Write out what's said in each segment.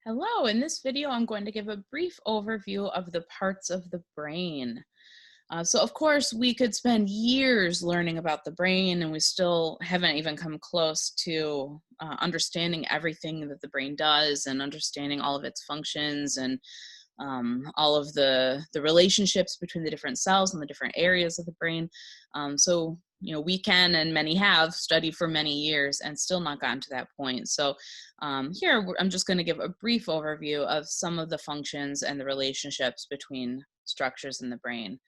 Hello, in this video, I'm going to give a brief overview of the parts of the brain. Of course, we could spend years learning about the brain, and we still haven't even come close to understanding everything that the brain does and understanding all of its functions and all of the relationships between the different cells and the different areas of the brain. We can, and many have, studied for many years and still not gotten to that point. I'm just going to give a brief overview of some of the functions and the relationships between structures in the brain.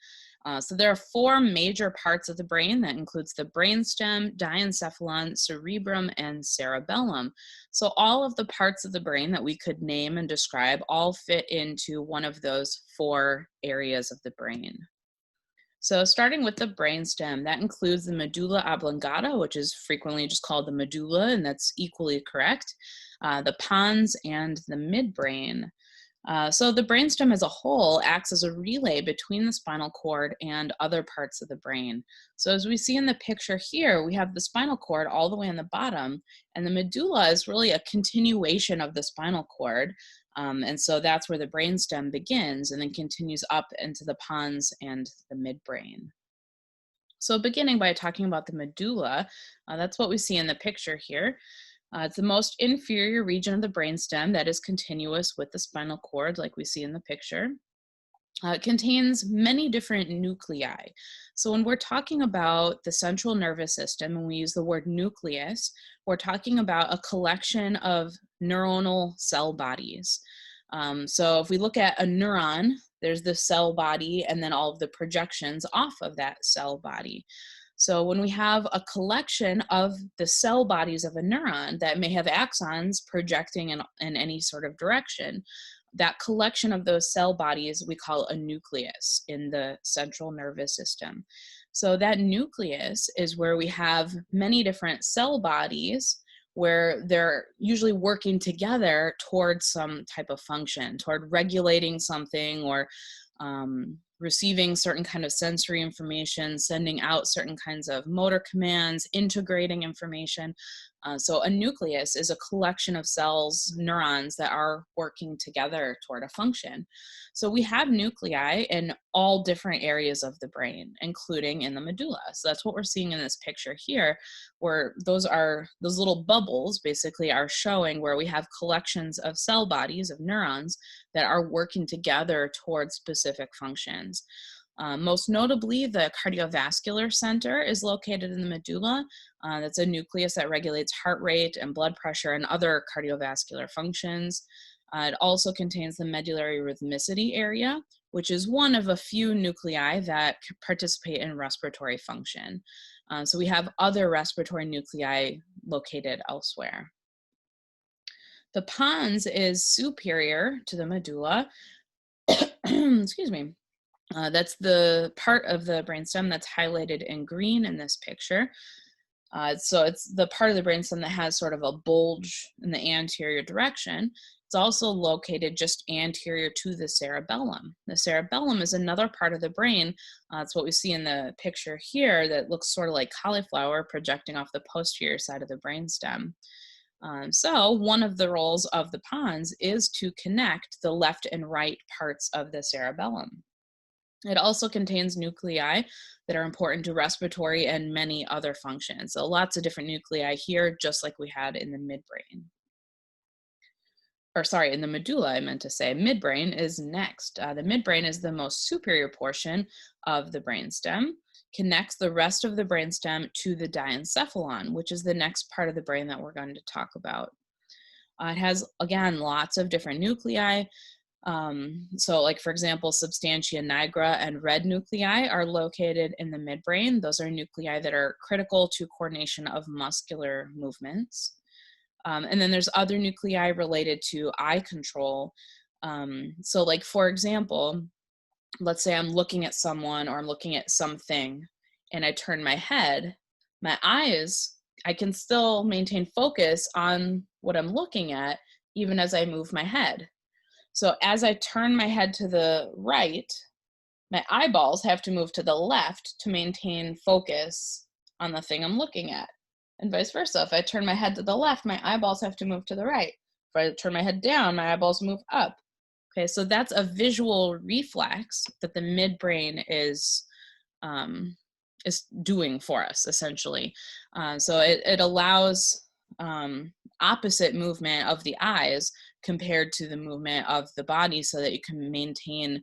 So there are four major parts of the brain that includes the brainstem, diencephalon, cerebrum, and cerebellum. So all of the parts of the brain that we could name and describe all fit into one of those four areas of the brain. So starting with the brainstem, that includes the medulla oblongata, which is frequently just called the medulla, and that's equally correct, the pons, and the midbrain. So the brainstem as a whole acts as a relay between the spinal cord and other parts of the brain. So as we see in the picture here, we have the spinal cord all the way on the bottom, and the medulla is really a continuation of the spinal cord. And so that's where the brainstem begins and then continues up into the pons and the midbrain. So beginning by talking about the medulla, that's what we see in the picture here. It's the most inferior region of the brainstem that is continuous with the spinal cord, like we see in the picture. It contains many different nuclei. So when we're talking about the central nervous system and we use the word nucleus, we're talking about a collection of neuronal cell bodies. So if we look at a neuron, there's the cell body and then all of the projections off of that cell body. So when we have a collection of the cell bodies of a neuron that may have axons projecting in any sort of direction, that collection of those cell bodies we call a nucleus in the central nervous system. So that nucleus is where we have many different cell bodies where they're usually working together towards some type of function, toward regulating something or receiving certain kind of sensory information, sending out certain kinds of motor commands, integrating information. So a nucleus is a collection of cells, neurons that are working together toward a function. So we have nuclei in all different areas of the brain, including in the medulla. So that's what we're seeing in this picture here, where those little bubbles basically are showing where we have collections of cell bodies of neurons that are working together towards specific functions. Most notably, the cardiovascular center is located in the medulla. That's a nucleus that regulates heart rate and blood pressure and other cardiovascular functions. It also contains the medullary rhythmicity area, which is one of a few nuclei that participate in respiratory function. So we have other respiratory nuclei located elsewhere. The pons is superior to the medulla. Excuse me. That's the part of the brainstem that's highlighted in green in this picture. So it's the part of the brainstem that has sort of a bulge in the anterior direction. It's also located just anterior to the cerebellum. The cerebellum is another part of the brain. It's what we see in the picture here that looks sort of like cauliflower projecting off the posterior side of the brainstem. So one of the roles of the pons is to connect the left and right parts of the cerebellum. It also contains nuclei that are important to respiratory and many other functions. So lots of different nuclei here, just like we had in the midbrain. Or sorry, in the medulla, I meant to say. Midbrain is next. The midbrain is the most superior portion of the brainstem, connects the rest of the brainstem to the diencephalon, which is the next part of the brain that we're going to talk about. It has, again, lots of different nuclei. So like, for example, Substantia nigra and red nuclei are located in the midbrain. Those are nuclei that are critical to coordination of muscular movements. And then there's other nuclei related to eye control. So like, for example, let's say I'm looking at someone or I'm looking at something and I turn my head, my eyes, I can still maintain focus on what I'm looking at even as I move my head. So as I turn my head to the right, my eyeballs have to move to the left to maintain focus on the thing I'm looking at. And vice versa. If I turn my head to the left, my eyeballs have to move to the right If I turn my head down, my eyeballs move up. Okay, so that's a visual reflex that the midbrain um, is doing for us, essentially. So it allows opposite movement of the eyes compared to the movement of the body so that you can maintain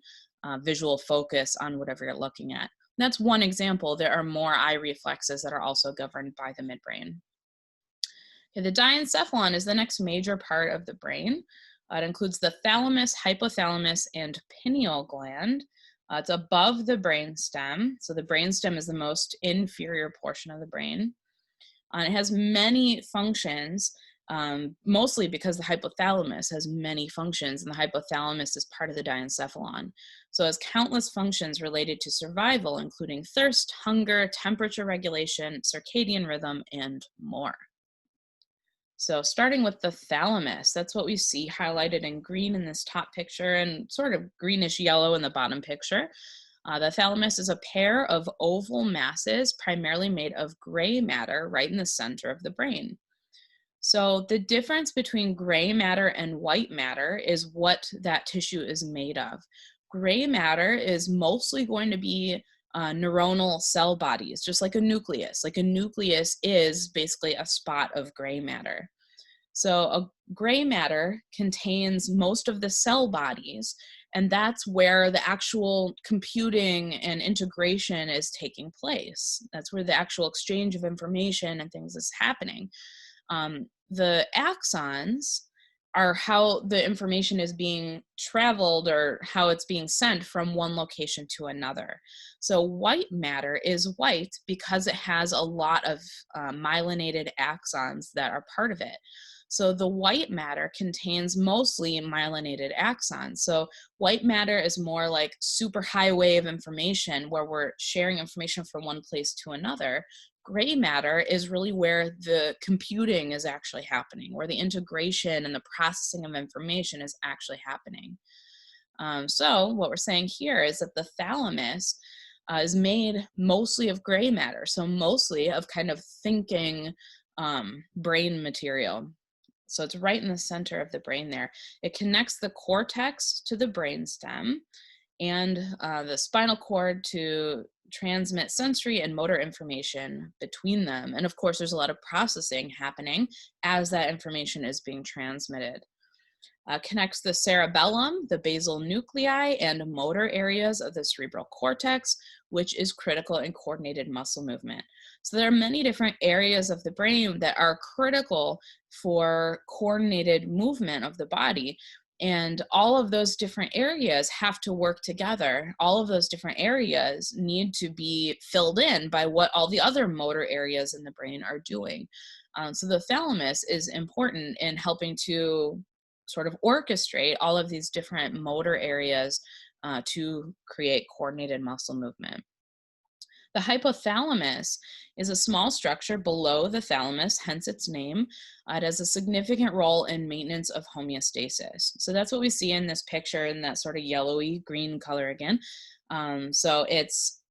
visual focus on whatever you're looking at. And that's one example. There are more eye reflexes that are also governed by the midbrain. Okay, the diencephalon is the next major part of the brain. It includes the thalamus, hypothalamus, and pineal gland. It's above the brainstem. So the brainstem is the most inferior portion of the brain. It has many functions, mostly because the hypothalamus has many functions, and the hypothalamus is part of the diencephalon. So it has countless functions related to survival, including thirst, hunger, temperature regulation, circadian rhythm, and more. So starting with the thalamus, that's what we see highlighted in green in this top picture and sort of greenish yellow in the bottom picture. The thalamus is a pair of oval masses primarily made of gray matter right in the center of the brain. So the difference between gray matter and white matter is what that tissue is made of. Gray matter is mostly going to be neuronal cell bodies, just like a nucleus. Like a nucleus is basically a spot of gray matter. So a gray matter contains most of the cell bodies, and that's where the actual computing and integration is taking place. That's where the actual exchange of information and things is happening. The axons are how the information is being traveled or how it's being sent from one location to another. So white matter is white because it has a lot of myelinated axons that are part of it. So the white matter contains mostly myelinated axons. So white matter is more like super high wave information where we're sharing information from one place to another. Gray matter is really where the computing is actually happening, where the integration and the processing of information is actually happening. So what we're saying here is that the thalamus is made mostly of gray matter, so mostly of kind of thinking brain material. So it's right in the center of the brain there. It connects the cortex to the brainstem and the spinal cord to transmit sensory and motor information between them. And of course, there's a lot of processing happening as that information is being transmitted. Connects the cerebellum, the basal nuclei, and motor areas of the cerebral cortex, which is critical in coordinated muscle movement. So there are many different areas of the brain that are critical for coordinated movement of the body. And all of those different areas have to work together. All of those different areas need to be filled in by what all the other motor areas in the brain are doing. So the thalamus is important in helping to sort of orchestrate all of these different motor areas to create coordinated muscle movement. The hypothalamus is a small structure below the thalamus, hence its name. It has a significant role in maintenance of homeostasis. So that's what we see in this picture in that sort of yellowy green color again. So it's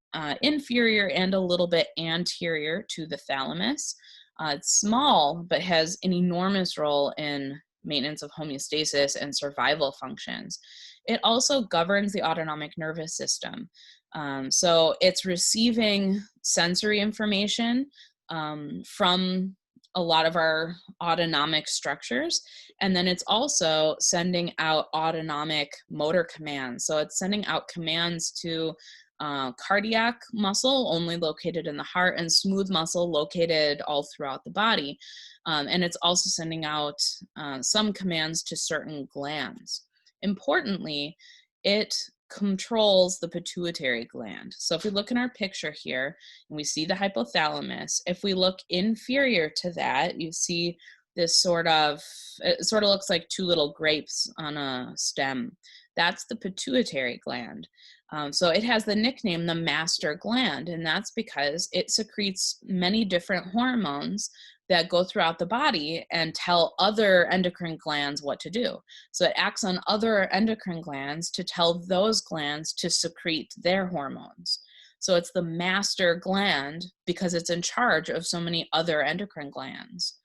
inferior and a little bit anterior to the thalamus. It's small, but has an enormous role in maintenance of homeostasis and survival functions. It also governs the autonomic nervous system. So it's receiving sensory information from a lot of our autonomic structures, and then it's also sending out autonomic motor commands. So it's sending out commands to cardiac muscle, only located in the heart, and smooth muscle located all throughout the body. And it's also sending out some commands to certain glands. Importantly, it controls the pituitary gland. So if we look in our picture here and we see the hypothalamus, if we look inferior to that, you see this it sort of looks like two little grapes on a stem. That's the pituitary gland. So it has the nickname the master gland, and that's because it secretes many different hormones that go throughout the body and tell other endocrine glands what to do. So it acts on other endocrine glands to tell those glands to secrete their hormones. So it's the master gland because it's in charge of so many other endocrine glands.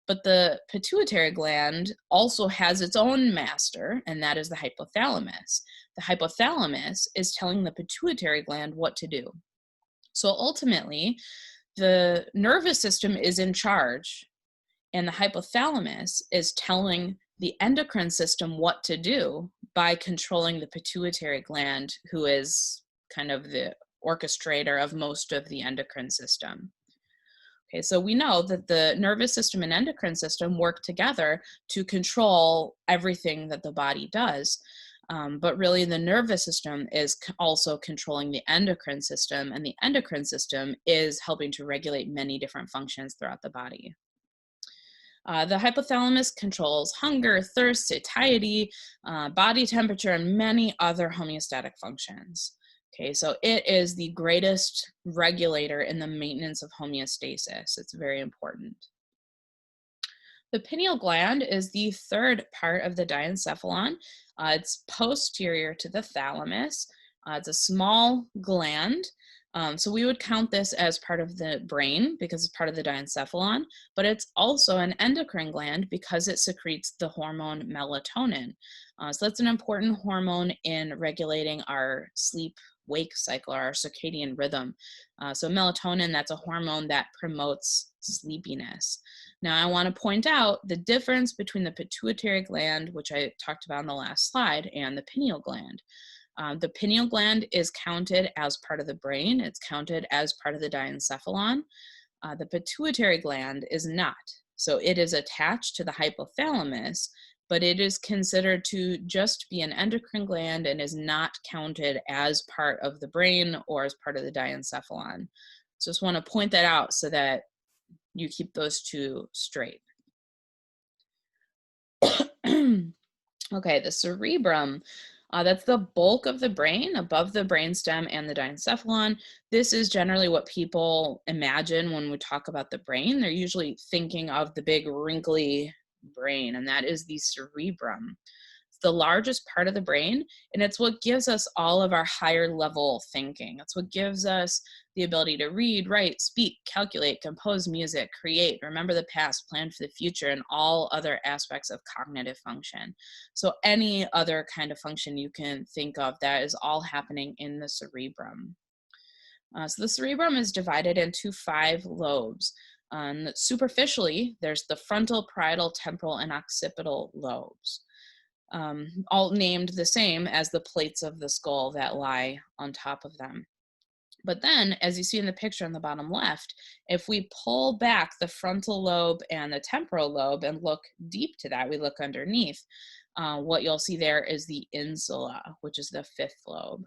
But the pituitary gland also has its own master, and that is the hypothalamus. The hypothalamus is telling the pituitary gland what to do. So ultimately, the nervous system is in charge, and the hypothalamus is telling the endocrine system what to do by controlling the pituitary gland, who is kind of the orchestrator of most of the endocrine system. Okay, so we know that the nervous system and endocrine system work together to control everything that the body does. But really, the nervous system is also controlling the endocrine system, and the endocrine system is helping to regulate many different functions throughout the body. The hypothalamus controls hunger, thirst, satiety, body temperature, and many other homeostatic functions. Okay, so it is the greatest regulator in the maintenance of homeostasis. It's very important. The pineal gland is the third part of the diencephalon. It's posterior to the thalamus. It's a small gland. So we would count this as part of the brain because it's part of the diencephalon, but it's also an endocrine gland because it secretes the hormone melatonin. So that's an important hormone in regulating our sleep-wake cycle, our circadian rhythm. So melatonin, that's a hormone that promotes sleepiness. Now, I want to point out the difference between the pituitary gland, which I talked about in the last slide, and the pineal gland. The pineal gland is counted as part of the brain. It's counted as part of the diencephalon. The pituitary gland is not. So it is attached to the hypothalamus, but it is considered to just be an endocrine gland and is not counted as part of the brain or as part of the diencephalon. So just want to point that out so that you keep those two straight. Okay, the cerebrum. That's the bulk of the brain above the brainstem and the diencephalon. This is generally what people imagine when we talk about the brain. They're usually thinking of the big wrinkly brain, and that is the cerebrum. It's the largest part of the brain, and it's what gives us all of our higher level thinking. It's what gives us the ability to read, write, speak, calculate, compose music, create, remember the past, plan for the future, and all other aspects of cognitive function. So any other kind of function you can think of, that is all happening in the cerebrum. So the cerebrum is divided into 5 lobes. Superficially, there's the frontal, parietal, temporal, and occipital lobes. All named the same as the plates of the skull that lie on top of them. But then, as you see in the picture on the bottom left, if we pull back the frontal lobe and the temporal lobe and look deep to that, we look underneath, what you'll see there is the insula, which is the 5th lobe.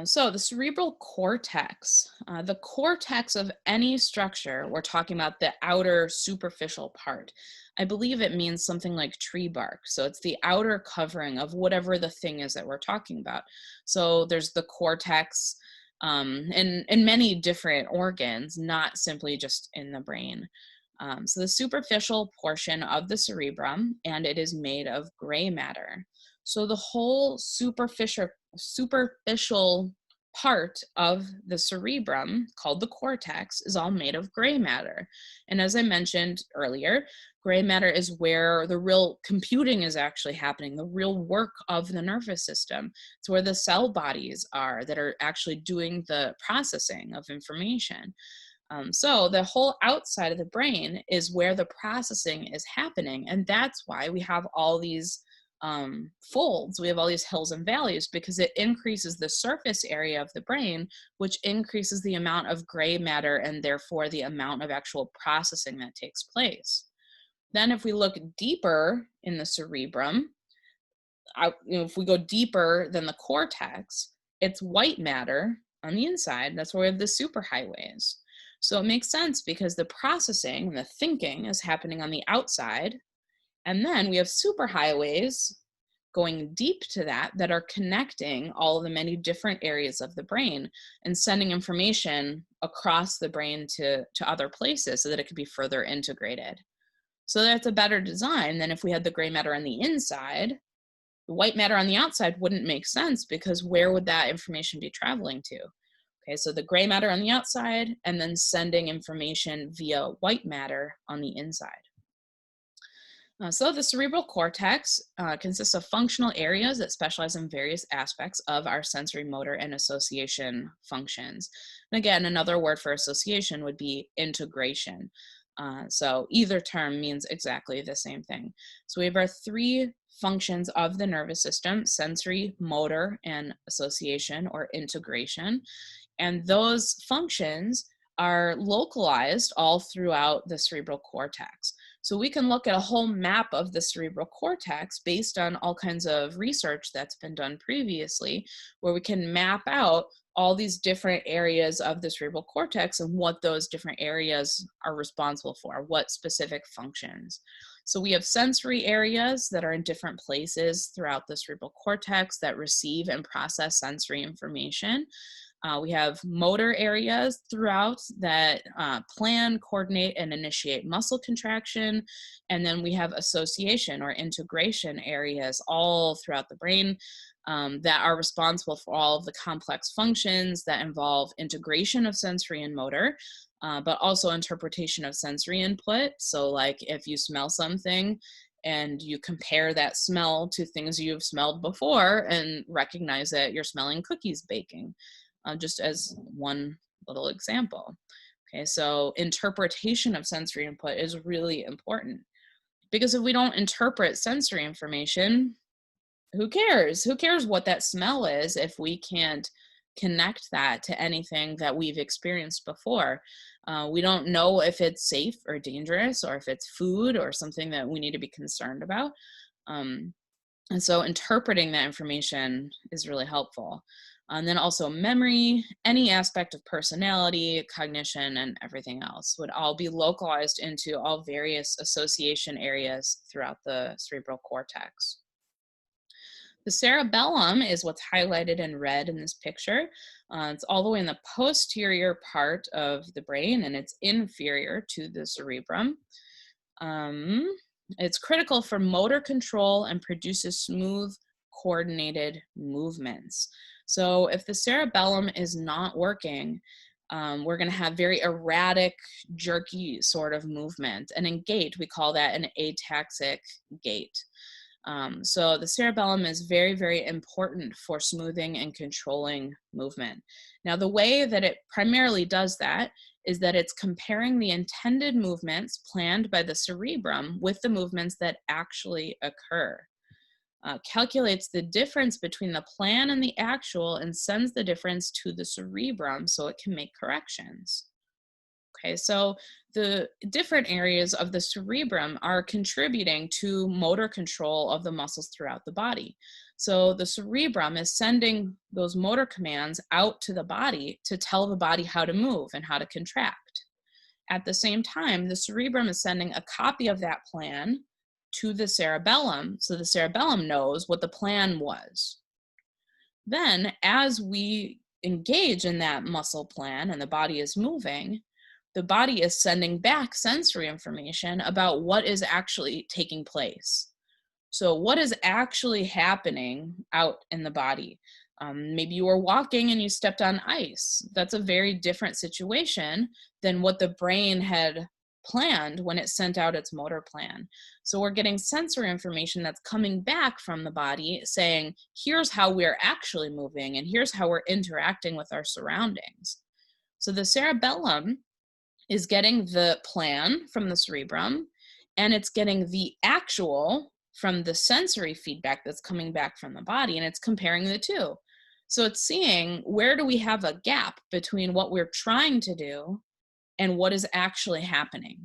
So the cerebral cortex, the cortex of any structure, we're talking about the outer superficial part. I believe it means something like tree bark. So it's the outer covering of whatever the thing is that we're talking about. So there's the cortex in many different organs, not simply just in the brain. So the superficial portion of the cerebrum, and it is made of gray matter. So the whole superficial part of the cerebrum, called the cortex, is all made of gray matter. And as I mentioned earlier, gray matter is where the real computing is actually happening, the real work of the nervous system. It's where the cell bodies are that are actually doing the processing of information. So the whole outside of the brain is where the processing is happening. And that's why we have all these folds, we have all these hills and valleys, because it increases the surface area of the brain, which increases the amount of gray matter and therefore the amount of actual processing that takes place. Then if we look deeper in the cerebrum, if we go deeper than the cortex, it's white matter on the inside. That's where we have the superhighways. So it makes sense because the processing and the thinking is happening on the outside. And then we have superhighways going deep to that are connecting all of the many different areas of the brain and sending information across the brain to other places so that it could be further integrated. So that's a better design than if we had the gray matter on the inside. The white matter on the outside wouldn't make sense because where would that information be traveling to? Okay, so the gray matter on the outside and then sending information via white matter on the inside. So the cerebral cortex consists of functional areas that specialize in various aspects of our sensory motor and association functions. And again, another word for association would be integration. So either term means exactly the same thing. So we have our three functions of the nervous system: sensory, motor, and association or integration. And those functions are localized all throughout the cerebral cortex. So we can look at a whole map of the cerebral cortex based on all kinds of research that's been done previously, where we can map out all these different areas of the cerebral cortex and what those different areas are responsible for, what specific functions. So we have sensory areas that are in different places throughout the cerebral cortex that receive and process sensory information. We have motor areas throughout that plan, coordinate, and initiate muscle contraction. And then we have association or integration areas all throughout the brain that are responsible for all of the complex functions that involve integration of sensory and motor, but also interpretation of sensory input. So like if you smell something and you compare that smell to things you've smelled before and recognize that you're smelling cookies baking. Just as one little example. Okay, so interpretation of sensory input is really important, because if we don't interpret sensory information, who cares? Who cares what that smell is if we can't connect that to anything that we've experienced before? We don't know if it's safe or dangerous, or if it's food or something that we need to be concerned about. And so interpreting that information is really helpful. And then also memory, any aspect of personality, cognition, and everything else would all be localized into all various association areas throughout the cerebral cortex. The cerebellum is what's highlighted in red in this picture. It's all the way in the posterior part of the brain, and it's inferior to the cerebrum. It's critical for motor control and produces smooth, coordinated movements. So if the cerebellum is not working, we're going to have very erratic, jerky sort of movement. And in gait, we call that an ataxic gait. So the cerebellum is very, very important for smoothing and controlling movement. Now, the way that it primarily does that is that it's comparing the intended movements planned by the cerebrum with the movements that actually occur. Calculates the difference between the plan and the actual and sends the difference to the cerebrum so it can make corrections. Okay, so the different areas of the cerebrum are contributing to motor control of the muscles throughout the body. So the cerebrum is sending those motor commands out to the body to tell the body how to move and how to contract. At the same time, the cerebrum is sending a copy of that plan to the cerebellum, so the cerebellum knows what the plan was. Then, as we engage in that muscle plan and the body is moving, the body is sending back sensory information about what is actually taking place. So what is actually happening out in the body? Maybe you were walking and you stepped on ice. That's a very different situation than what the brain had planned when it sent out its motor plan. So we're getting sensory information that's coming back from the body saying, here's how we're actually moving and here's how we're interacting with our surroundings. So the cerebellum is getting the plan from the cerebrum, and it's getting the actual from the sensory feedback that's coming back from the body, and it's comparing the two. So it's seeing, where do we have a gap between what we're trying to do and what is actually happening.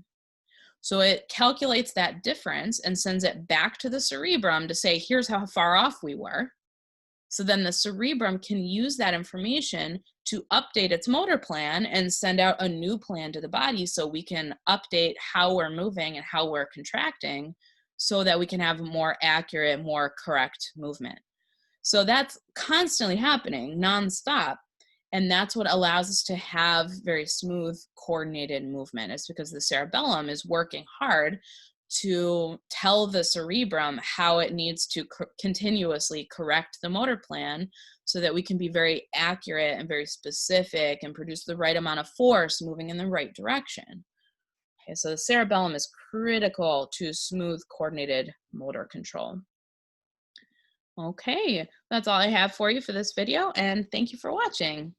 So it calculates that difference and sends it back to the cerebrum to say, here's how far off we were. So then the cerebrum can use that information to update its motor plan and send out a new plan to the body so we can update how we're moving and how we're contracting so that we can have a more accurate, more correct movement. So that's constantly happening nonstop. And that's what allows us to have very smooth, coordinated movement. It's because the cerebellum is working hard to tell the cerebrum how it needs to continuously correct the motor plan so that we can be very accurate and very specific and produce the right amount of force moving in the right direction. Okay, so the cerebellum is critical to smooth coordinated motor control. Okay, that's all I have for you for this video, and thank you for watching.